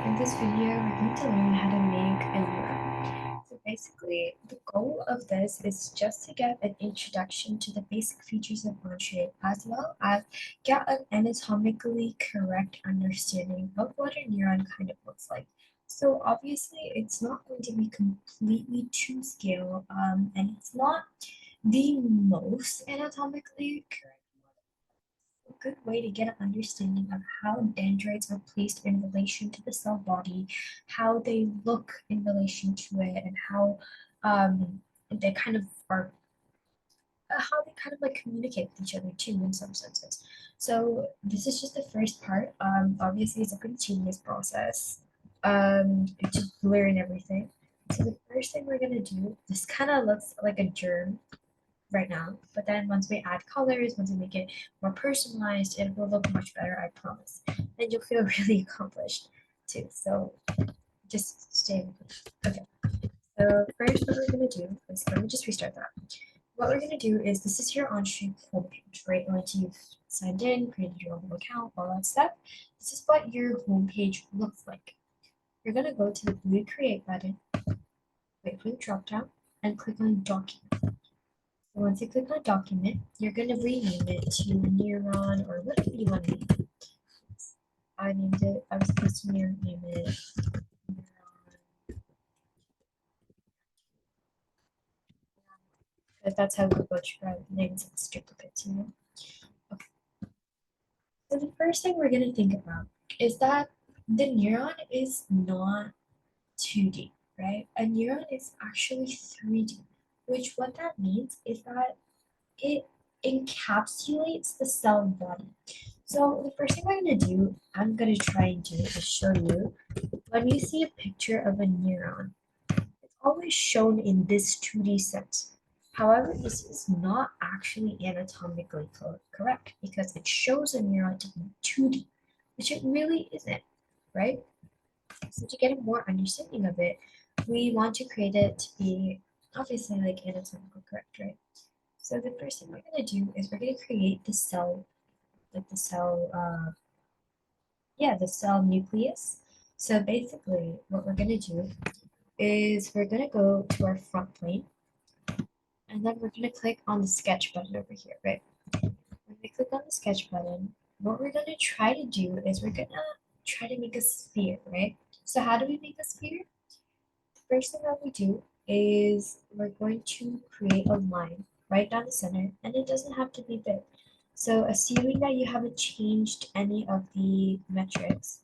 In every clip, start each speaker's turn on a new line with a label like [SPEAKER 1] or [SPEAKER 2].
[SPEAKER 1] In this video, we're going to learn how to make a neuron. So basically, the goal of this is just to get an introduction to the basic features of Onshape, as well as get an anatomically correct understanding of what a neuron kind of looks like. So obviously, it's not going to be completely to scale, and it's not the most anatomically correct. A good way to get an understanding of how dendrites are placed in relation to the cell body, how they look in relation to it, and how they kind of are, how they kind of like communicate with each other too in some senses. So this is just the first part. Obviously, it's a pretty tedious process. To learn everything. So the first thing we're gonna do, this kind of looks like a germ right now. But then once we add colors, once we make it more personalized, it will look much better, I promise. And you'll feel really accomplished too. So just stay with me. Okay. So first what we're gonna do is, let me just restart that. What we're gonna do is, this is your Onshape homepage, right? Once you've signed in, created your own account, all that stuff, this is what your homepage looks like. You're gonna go to the blue create button, wait for the drop down, and click on document. Once you click on document, you're going to rename it to Neuron or whatever you want to name it. I named it, I was supposed to name it Neuron. Because that's how Google names its duplicates, you know? Okay. So the first thing we're going to think about is that the neuron is not 2D, right? A neuron is actually 3D, which what that means is that it encapsulates the cell body. So the first thing I'm gonna try and do is show you, when you see a picture of a neuron, it's always shown in this 2D sense. However, this is not actually anatomically correct because it shows a neuron to be 2D, which it really isn't, right? So to get a more understanding of it, we want to create it to be obviously like anatomically correct, right? So the first thing we're gonna do is we're gonna create the cell, like the cell nucleus. So basically, what we're gonna do is we're gonna go to our front plane, and then we're gonna click on the sketch button over here, right? When we click on the sketch button, what we're gonna try to do is we're gonna try to make a sphere, right? So how do we make a sphere? The first thing that we do is we're going to create a line right down the center, and it doesn't have to be big. So assuming that you haven't changed any of the metrics,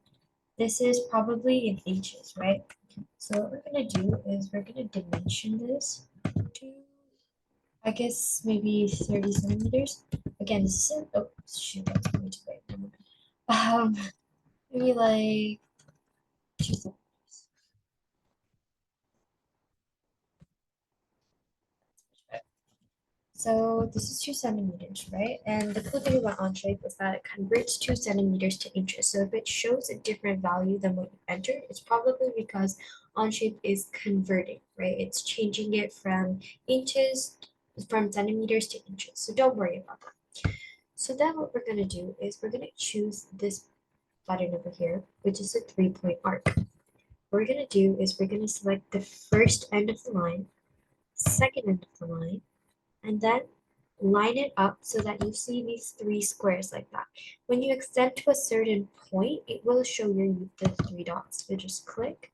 [SPEAKER 1] this is probably in inches, right? So what we're gonna do is we're gonna dimension this to, I guess, maybe 30 centimeters. Again, this isn't, oh shoot, that's way too big. Maybe like 2 centimeters. So this is 2 centimeters, right? And the cool thing about Onshape is that it converts 2 centimeters to inches. So if it shows a different value than what you entered, it's probably because Onshape is converting, right? It's changing it from inches, from centimeters to inches. So don't worry about that. So then what we're gonna do is we're gonna choose this button over here, which is a 3-point arc. What we're gonna do is we're gonna select the first end of the line, second end of the line, and then line it up so that you see these 3 squares like that. When you extend to a certain point, it will show you the 3 dots. So just click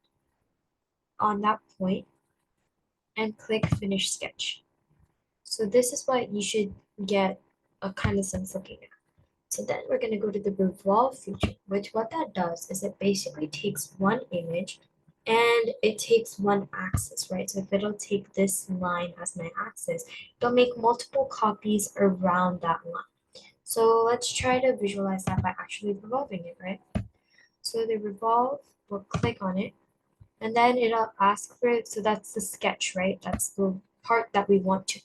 [SPEAKER 1] on that point and click finish sketch. So this is what you should get a kind of sense looking at. So then we're going to go to the revolve feature, which what that does is it basically takes one image and it takes one axis, right? So if it'll take this line as my axis, it'll make multiple copies around that line. So let's try to visualize that by actually revolving it, right? So the revolve, we'll click on it, and then it'll ask for it. So that's the sketch, right? That's the part that we want to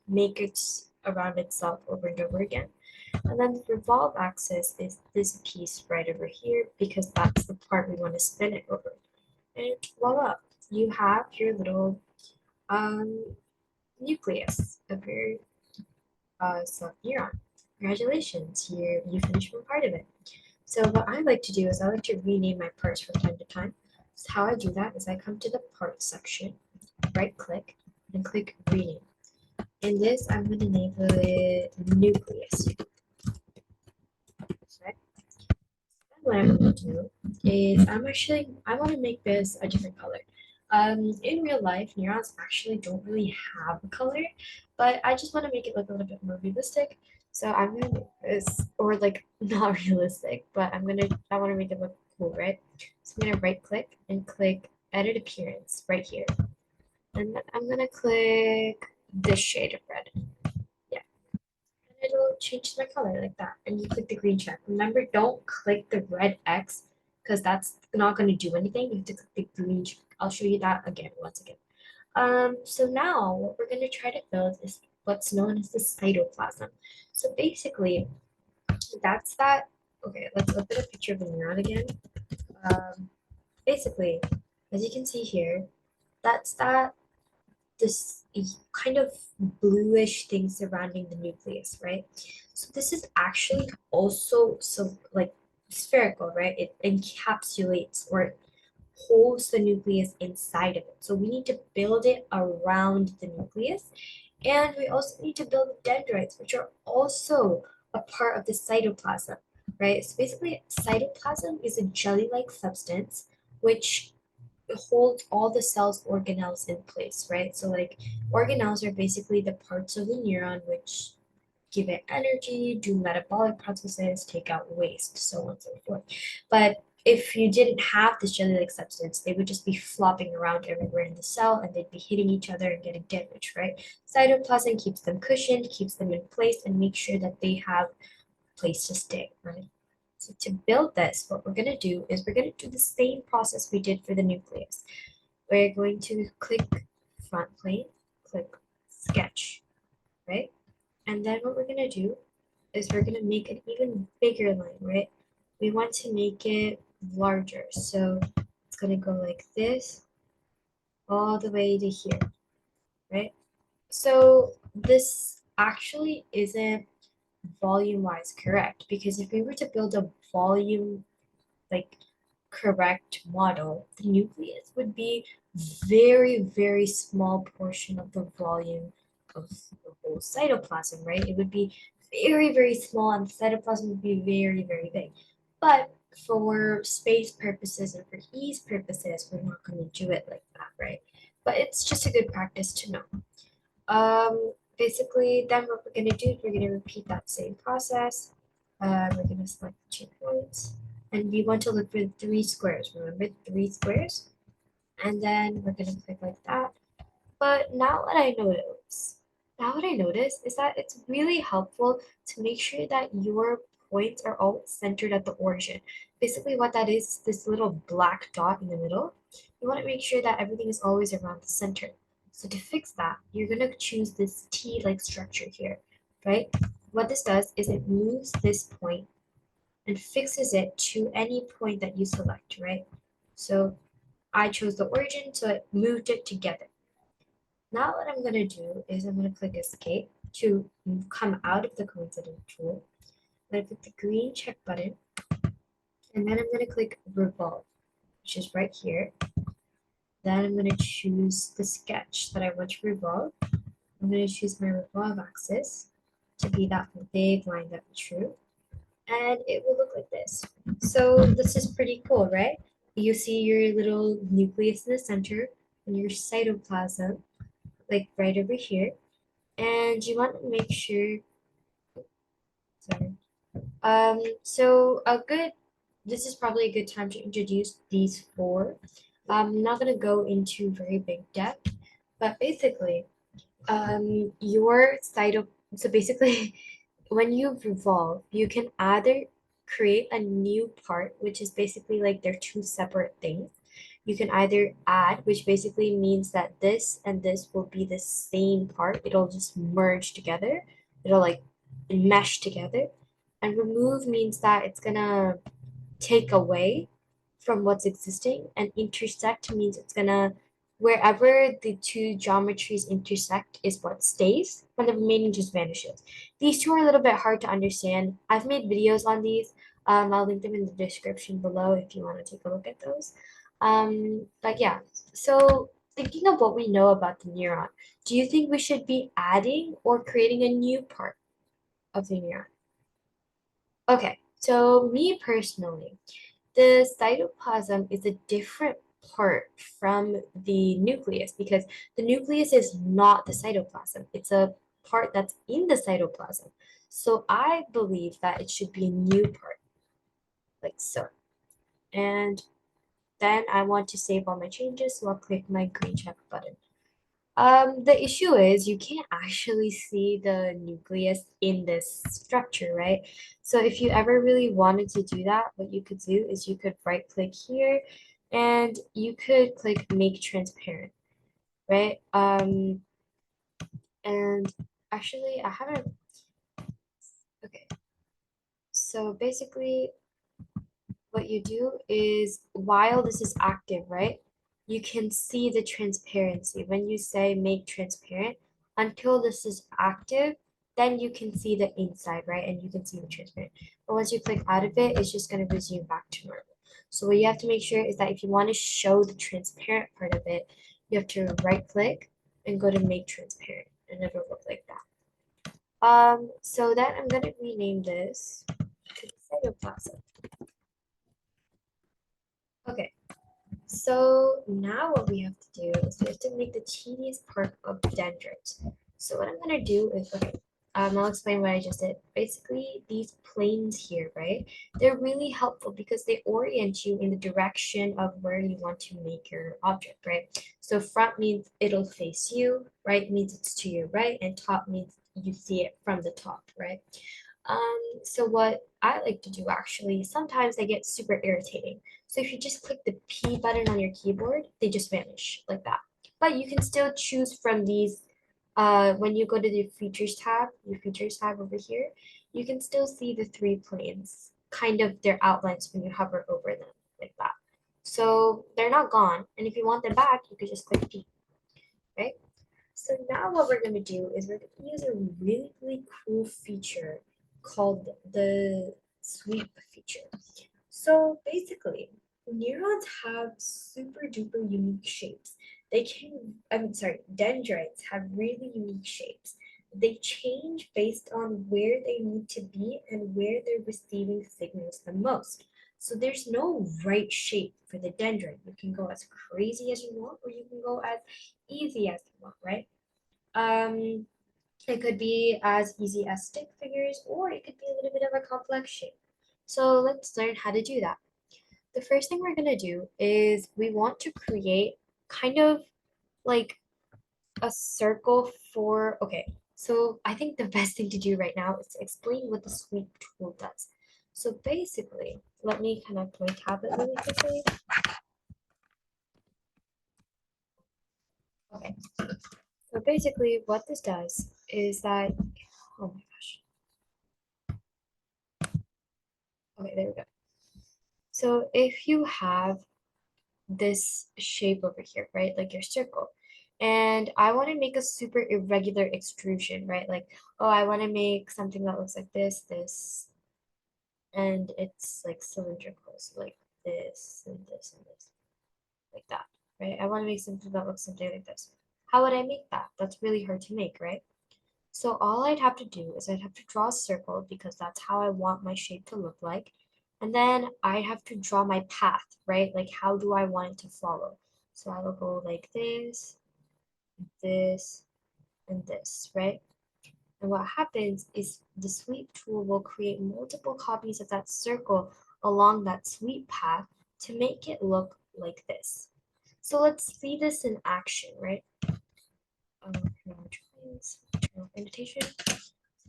[SPEAKER 1] make it around itself over and over again. And then the revolve axis is this piece right over here because that's the part we want to spin it over. And voila, you have your little nucleus of your neuron. Congratulations, you finished one part of it. So what I like to do is I like to rename my parts from time to time. So how I do that is I come to the parts section, right click, and click rename. In this, I'm going to name it nucleus. Right? What I'm going to do is I want to make this a different color. In real life, neurons actually don't really have a color, but I just want to make it look a little bit more realistic. So I'm gonna make this, or like not realistic, but I want to make it look cool, right? So I'm gonna right click and click edit appearance right here. And then I'm gonna click this shade of red. Yeah. And it'll change my color like that. And you click the green check. Remember, don't click the red X because that's not going to do anything. You have to click the green check. I'll show you that again, once again. So now what we're going to try to build is what's known as the cytoplasm. So basically, that's that. Okay, let's look at a picture of a neuron again. Basically, as you can see here, that's that this kind of bluish thing surrounding the nucleus, right? So this is actually also so like spherical, right? It encapsulates or holds the nucleus inside of it. So we need to build it around the nucleus. And we also need to build dendrites, which are also a part of the cytoplasm, right? So basically, cytoplasm is a jelly-like substance which holds all the cell's organelles in place, right? So like organelles are basically the parts of the neuron which give it energy, do metabolic processes, take out waste, so on and so forth. But if you didn't have this jelly-like substance, they would just be flopping around everywhere in the cell and they'd be hitting each other and getting damaged, right? Cytoplasm keeps them cushioned, keeps them in place, and makes sure that they have a place to stay, right? So to build this, what we're going to do is we're going to do the same process we did for the nucleus. We're going to click front plane, click sketch, right? And then what we're going to do is we're going to make an even bigger line, right? We want to make it larger. So it's going to go like this all the way to here, right? So this actually isn't volume wise correct because if we were to build a volume like correct model, the nucleus would be very small portion of the volume of the whole cytoplasm, right? It would be very small and the cytoplasm would be very big. But for space purposes and for ease purposes, we're not going to do it like that, right? But it's just a good practice to know. Basically, then what we're going to do is we're going to repeat that same process. We're going to select 2 points and we want to look for 3 squares. Remember 3 squares? And then we're gonna click like that. But now what I notice is that it's really helpful to make sure that your points are all centered at the origin. Basically what that is this little black dot in the middle. You want to make sure that everything is always around the center. So to fix that, you're gonna choose this T-like structure here, right? What this does is it moves this point and fixes it to any point that you select, right? So I chose the origin, so it moved it together. Now what I'm going to do is I'm going to click escape to come out of the coincidence tool. I'm going to click the green check button, and then I'm going to click revolve, which is right here. Then I'm going to choose the sketch that I want to revolve. I'm going to choose my revolve axis to be that big line that be true. And it will look like this. So this is pretty cool, right? You see your little nucleus in the center and your cytoplasm, like right over here. And you want to make sure, sorry. This is probably a good time to introduce these four. I'm not going to go into very big depth, but basically, your so basically, when you revolve, you can either create a new part, which is basically like they're two separate things. You can either add, which basically means that this and this will be the same part. It'll just merge together. It'll like mesh together. And remove means that it's gonna take away from what's existing, and intersect means it's gonna wherever the two geometries intersect is what stays, and the remaining just vanishes. These two are a little bit hard to understand. I've made videos on these. I'll link them in the description below if you want to take a look at those. But yeah, so thinking of what we know about the neuron, do you think we should be adding or creating a new part of the neuron? Okay, so me personally, the cytoplasm is a different part from the nucleus because the nucleus is not the cytoplasm. It's a part that's in the cytoplasm. So I believe that it should be a new part, like so. And then I want to save all my changes, so I'll click my green check button. The issue is you can't actually see the nucleus in this structure, right? So if you ever really wanted to do that, what you could do is you could right click here and you could click make transparent, right? And actually I haven't, okay. So basically what you do is while this is active, right? You can see the transparency. When you say make transparent, until this is active, then you can see the inside, right? And you can see the transparent. But once you click out of it, it's just going to resume back to normal. So what you have to make sure is that if you want to show the transparent part of it, you have to right click and go to make transparent, and it'll look like that. So then I'm going to rename this to cytoplasm. Okay. So now what we have to do is we have to make the tedious part of dendrites. So what I'm gonna do is, okay, I'll explain what I just did. Basically, these planes here, right? They're really helpful because they orient you in the direction of where you want to make your object, right? So front means it'll face you, right means it's to your right, and top means you see it from the top, right? So what I like to do actually, sometimes they get super irritating. So if you just click the P button on your keyboard, they just vanish like that. But you can still choose from these, when you go to the features tab, your features tab over here, you can still see the three planes, kind of their outlines when you hover over them like that. So they're not gone. And if you want them back, you could just click P, right? So now what we're going to do is we're going to use a really, really cool feature called the sweep feature. So basically, neurons have super duper unique shapes. Dendrites have really unique shapes. They change based on where they need to be and where they're receiving signals the most. So there's no right shape for the dendrite. You can go as crazy as you want, or you can go as easy as you want, right? Um, it could be as easy as stick figures, or it could be a little bit of a complex shape. So let's learn how to do that. The first thing we're gonna do is we want to create kind of like a circle for, okay, so I think the best thing to do right now is to explain what the sweep tool does. So basically, let me connect my tablet really quickly. Okay, so basically what this does is that, oh my gosh. Okay, there we go. So if you have this shape over here, right? Like your circle. And I want to make a super irregular extrusion, right? Like, oh, I want to make something that looks like this, and it's like cylindrical, so like this and this and this, like that, right? I want to make something that looks something like this. How would I make that? That's really hard to make, right? So all I'd have to do is I'd have to draw a circle because that's how I want my shape to look like. And then I have to draw my path, right? Like how do I want it to follow? So I will go like this, and this, right? And what happens is the sweep tool will create multiple copies of that circle along that sweep path to make it look like this. So let's see this in action, right? Invitation.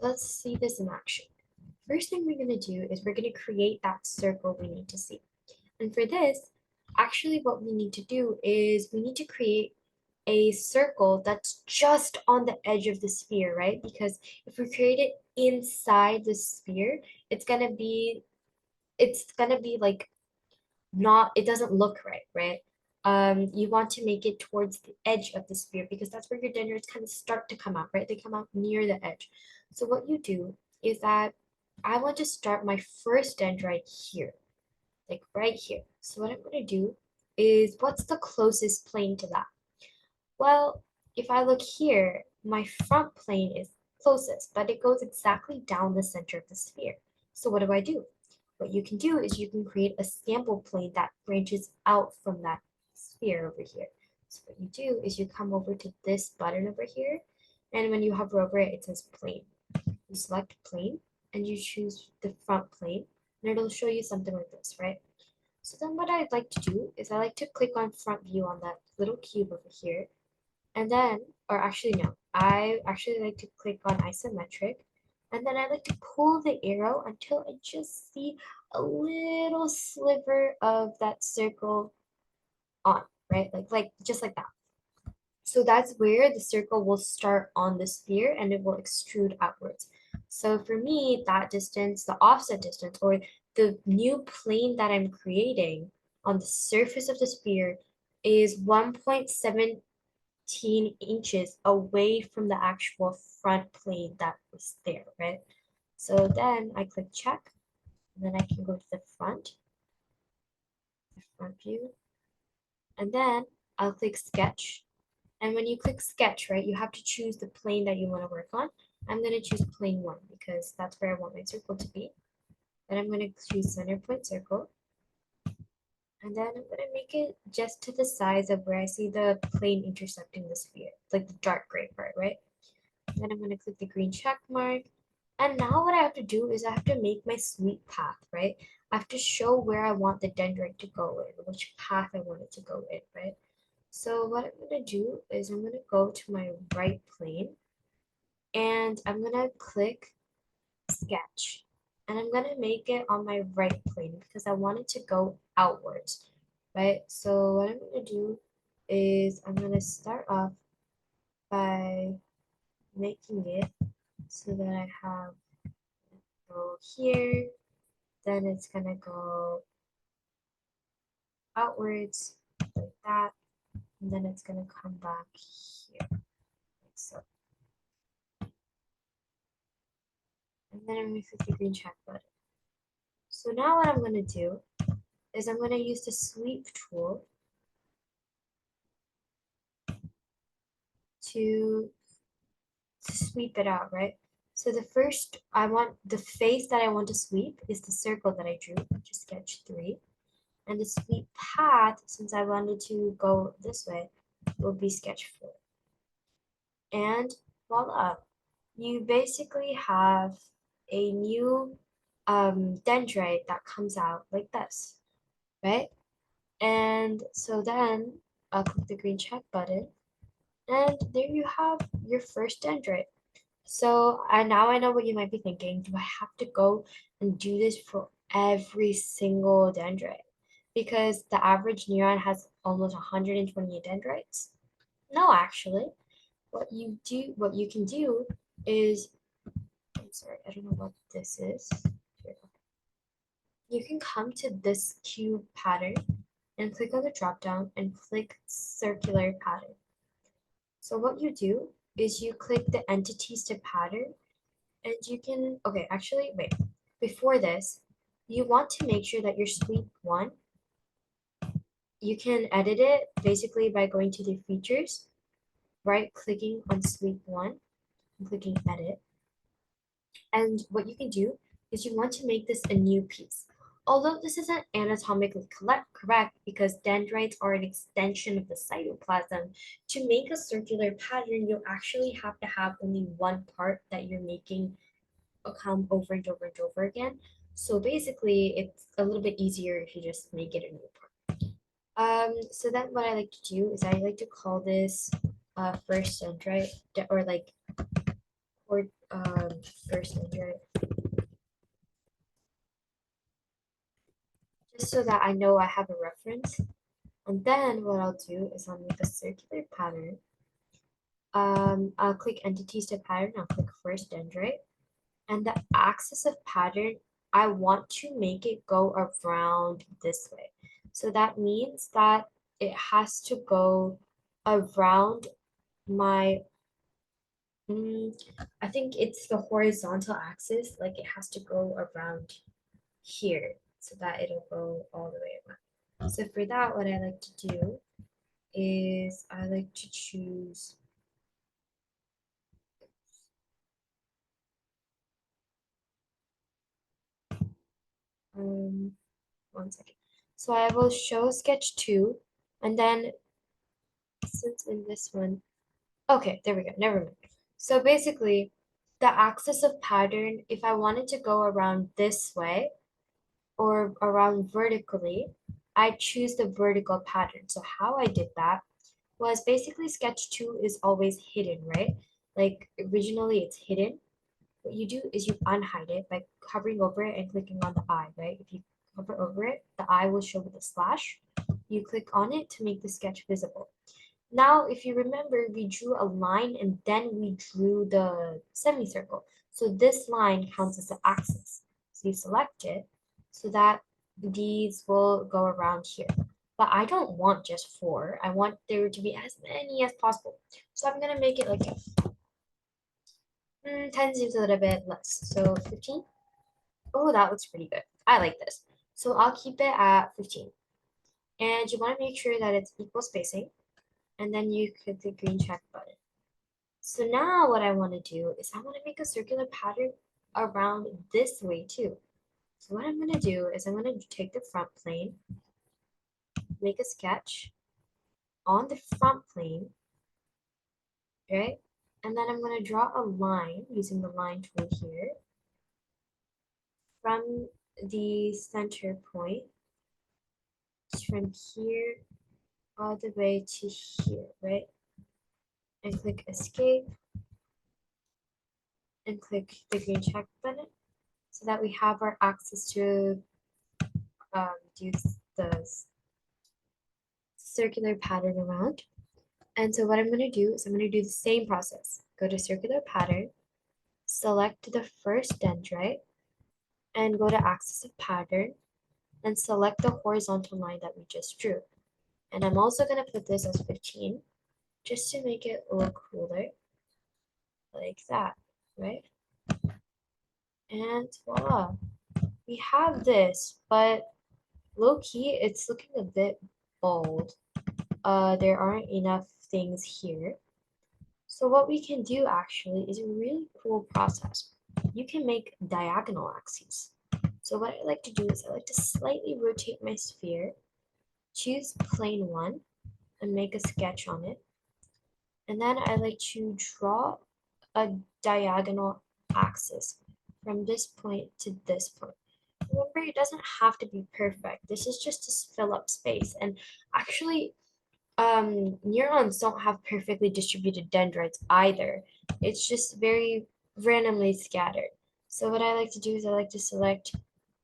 [SPEAKER 1] Let's see this in action. First thing we're going to do is we're going to create that circle we need to see. And for this, actually what we need to do is we need to create a circle that's just on the edge of the sphere, right? Because if we create it inside the sphere, it's gonna be like not, it doesn't look right, right? You want to make it towards the edge of the sphere because that's where your dendrites kind of start to come out, right? They come out near the edge. So what you do is that I want to start my first dendrite here, like right here. So what I'm going to do is, what's the closest plane to that? Well, if I look here, my front plane is closest, but it goes exactly down the center of the sphere. So what do I do? What you can do is you can create a sample plane that branches out from that sphere over here. So what you do is you come over to this button over here, and when you hover over it, it says plane. You select plane, and you choose the front plane, and it'll show you something like this, right? So then what I'd like to do is I like to click on front view on that little cube over here, and then, or actually no, I actually like to click on isometric, and then I like to pull the arrow until I just see a little sliver of that circle on, right? Like just like that. So that's where the circle will start on the sphere and it will extrude outwards. So for me, that distance, the offset distance, or the new plane that I'm creating on the surface of the sphere is 1.17 inches away from the actual front plane that was there, right? So then I click check, and then I can go to the front view, and then I'll click sketch. And when you click sketch, right, you have to choose the plane that you want to work on. I'm going to choose plane 1 because that's where I want my circle to be. Then I'm going to choose center point circle. And then I'm going to make it just to the size of where I see the plane intersecting the sphere, like the dark gray part, right? Then I'm going to click the green check mark. And now what I have to do is I have to make my sweep path, right? I have to show where I want the dendrite to go in, which path I want it to go in, right? So what I'm going to do is I'm going to go to my right plane, and I'm going to click sketch. And I'm going to make it on my right plane because I want it to go outwards, right? So what I'm going to do is I'm going to start off by making it so that I have go here, then it's going to go outwards like that, and then it's going to come back here like so. And then I'm going to click the green check button. So now what I'm going to do is I'm going to use the sweep tool to sweep it out, right? So the first, I want the face that I want to sweep is the circle that I drew, which is sketch 3. And the sweep path, since I wanted to go this way, will be sketch 4. And voila, you basically have a new dendrite that comes out like this, right? And so then I'll click the green check button, and there you have your first dendrite. So now I know what you might be thinking. Do I have to go and do this for every single dendrite? Because the average neuron has almost 128 dendrites. No, actually. What you can do is, I'm sorry, I don't know what this is. You can come to this cube pattern and click on the drop down and click circular pattern. So what you do is you click the entities to pattern, and you can, okay, actually, wait, before this, you want to make sure that your sweep 1, you can edit it basically by going to the features, right clicking on sweep 1, and clicking edit. And what you can do is you want to make this a new piece. Although this isn't anatomically correct because dendrites are an extension of the cytoplasm, to make a circular pattern, you'll actually have to have only one part that you're making come over and over and over again. So basically, it's a little bit easier if you just make it a new part. So then what I like to do is I like to call this first dendrite, or like, or first dendrite, just so that I know I have a reference. And then what I'll do is I'll make a circular pattern. I'll click entities to pattern, I'll click first dendrite. And the axis of pattern, I want to make it go around this way. So that means that it has to go around my I think it's the horizontal axis, like it has to go around here so that it'll go all the way around. So for that, what I like to do is I like to choose um 1 second. So I will show sketch 2, and then since in this one, okay, there we go, never mind. So basically, the axis of pattern, if I wanted to go around this way or around vertically, I choose the vertical pattern. So how I did that was basically sketch 2 is always hidden, right? Like originally it's hidden. What you do is you unhide it by hovering over it and clicking on the eye, right? If you hover over it, the eye will show with a slash. You click on it to make the sketch visible. Now, if you remember, we drew a line and then we drew the semicircle. So this line counts as the axis. So you select it so that these will go around here. But I don't want just 4. I want there to be as many as possible. So I'm going to make it like 10 seems a little bit less. So 15. Oh, that looks pretty good. I like this. So I'll keep it at 15. And you want to make sure that it's equal spacing. And then you click the green check button. So now what I want to do is I want to make a circular pattern around this way too. So what I'm going to do is I'm going to take the front plane, make a sketch on the front plane, right? And then I'm going to draw a line using the line tool here from the center point, from here all the way to here, right? And click escape and click the green check button so that we have our axis to do the circular pattern around. And so what I'm going to do is I'm going to do the same process. Go to circular pattern, select the first dendrite, and go to axis of pattern, and select the horizontal line that we just drew. And I'm also going to put this as 15, just to make it look cooler, like that, right? And voila, we have this, but low key, it's looking a bit bold. There aren't enough things here. So what we can do actually is a really cool process. You can make diagonal axes. So what I like to do is I like to slightly rotate my sphere, choose plane 1, and make a sketch on it. And then I like to draw a diagonal axis from this point to this point. Remember, it doesn't have to be perfect. This is just to fill up space. And actually, neurons don't have perfectly distributed dendrites either. It's just very randomly scattered. So what I like to do is I like to select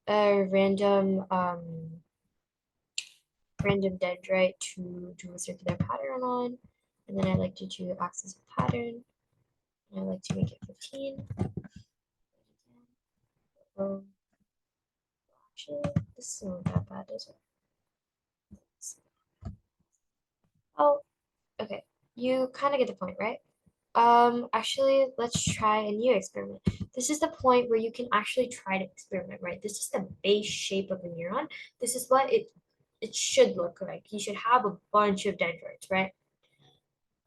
[SPEAKER 1] a random dendrite to do a circular pattern on, and then I like to do axis of pattern. And I like to make it 15. Um, actually, this is not that bad, is it? Oh, okay. You kind of get the point, right? Actually, let's try a new experiment. This is the point where you can actually try to experiment, right? This is the base shape of a neuron. This is what it should look like. You should have a bunch of dendrites, right?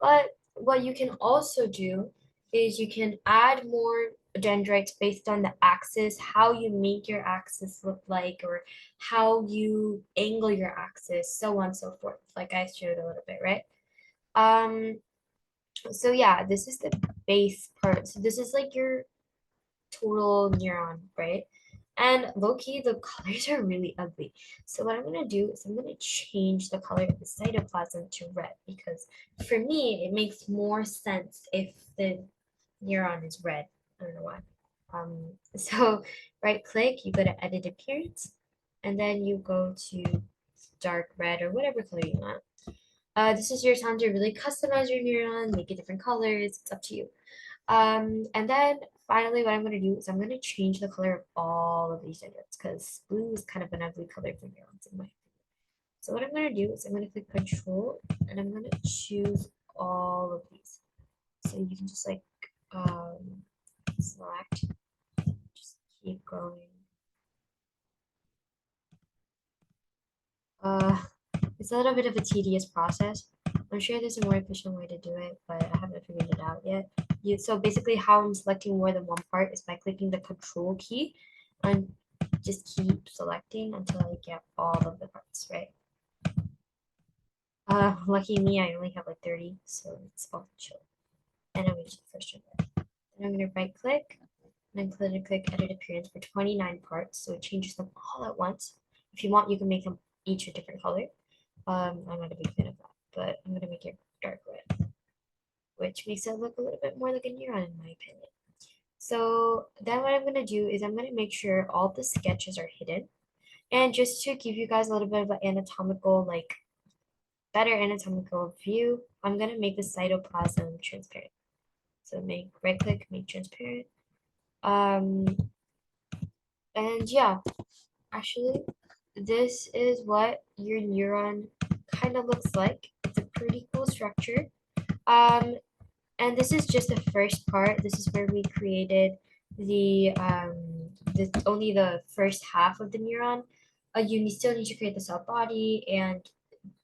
[SPEAKER 1] But what you can also do is you can add more dendrites based on the axis, how you make your axis look like, or how you angle your axis, so on and so forth, like I showed a little bit, right? Um, so yeah, this is the base part. So this is like your total neuron, right? And low-key, the colors are really ugly. So what I'm gonna do is I'm gonna change the color of the cytoplasm to red because for me, it makes more sense if the neuron is red. I don't know why. So right click, you go to edit appearance, and then you go to dark red or whatever color you want. This is your time to really customize your neuron, make it different colors. It's up to you. And then finally, what I'm going to do is I'm going to change the color of all of these dendrites because blue is kind of an ugly color for neurons in my opinion. So what I'm going to do is I'm going to click Control and I'm going to choose all of these. So you can just like select, just keep going. It's a little bit of a tedious process. I'm sure there's a more efficient way to do it, but I haven't figured it out yet. So basically how I'm selecting more than one part is by clicking the control key and just keep selecting until I get all of the parts, right? Lucky me, I only have like 30, so it's all chill. And I'm going to the first one. Then I'm going to right click and then click edit appearance for 29 parts, so it changes them all at once. If you want, you can make them each a different color. I'm not a big fan of that, but I'm gonna make it dark red, which makes it look a little bit more like a neuron in my opinion. So then what I'm gonna do is I'm gonna make sure all the sketches are hidden. And just to give you guys a little bit of an anatomical, like better anatomical view, I'm gonna make the cytoplasm transparent. So make right click, make transparent. Um, and yeah, actually, this is what your neuron kind of looks like. It's a pretty cool structure. Um, and this is just the first part. This is where we created the only the first half of the neuron. You still need to create the cell body and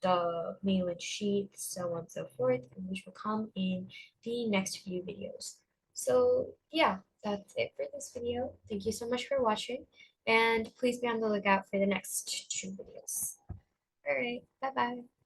[SPEAKER 1] the myelin sheath, so on and so forth, which will come in the next few videos. So yeah, that's it for this video. Thank you so much for watching, and please be on the lookout for the next two videos. All right, bye bye.